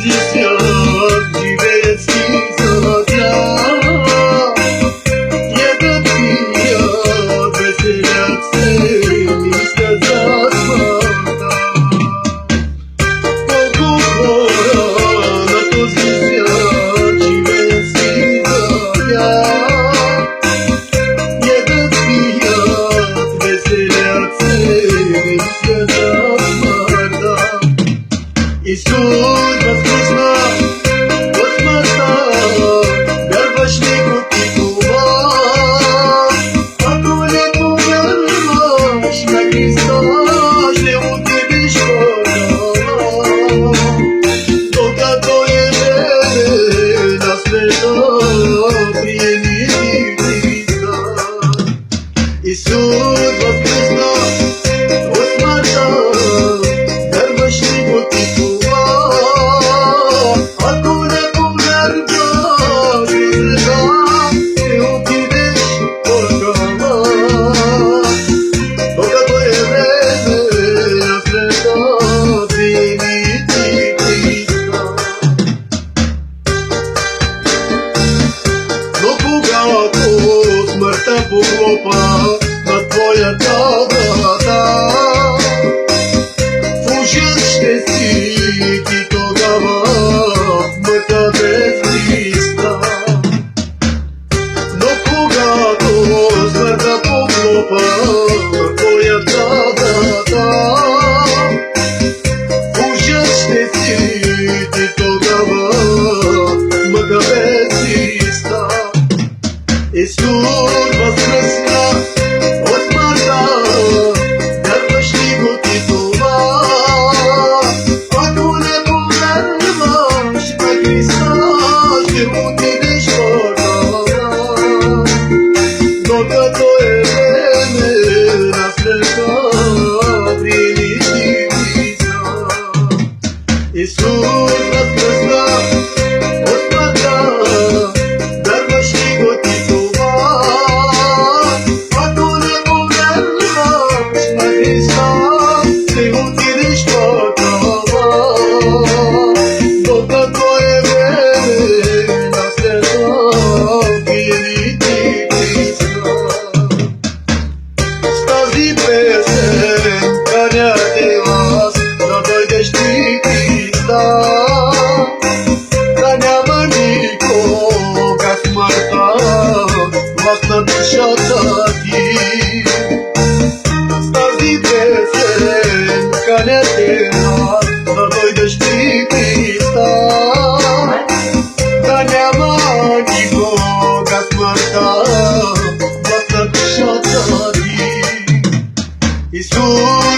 този свят живеят стизатя. Ядат, пият, веселят се, мислят за смъртта. Колко хора на този свят живеят стизатя. Ядат, пият, веселят се, мислят за смъртта. Исус възкръсна от смъртта, вярваш ли го ти това? Ако не повярваш на Христа, ще отидеш в ада. Докато е време на света, приеми ти Христа. Исус възкръсна от смъртта, вярваш ли го ти това? Ако не повярваш, ще отидеш в ада. Докато е време на света, приеми ти Христа. Но когато смъртта похлопа на твоята врата, в ужас ще си ти тогава в мъка без Христа. Но когато смъртта похлопа на твоята врата, в ужас ще си ти тогава в мъка без Христа. Исус възкръсна от смъртта, вярваш ли го ти това? Ако не повярваш на Христа, ще отидеш в ада. Докато е време на света, приеми ти Христа. Исус възкръсна от смъртта, вярваш ли го ти това? Ако не повярваш на Христа, ще отидеш в ада. Докато е време на света, приеми ти Христа. С тази песен каня те аз да дойдеш ти Христа. Да няма никога смъртта власт на душата ти. С тази песен каня те аз да дойдеш ти Христа. Да няма никога смъртта власт на душата ти. Исус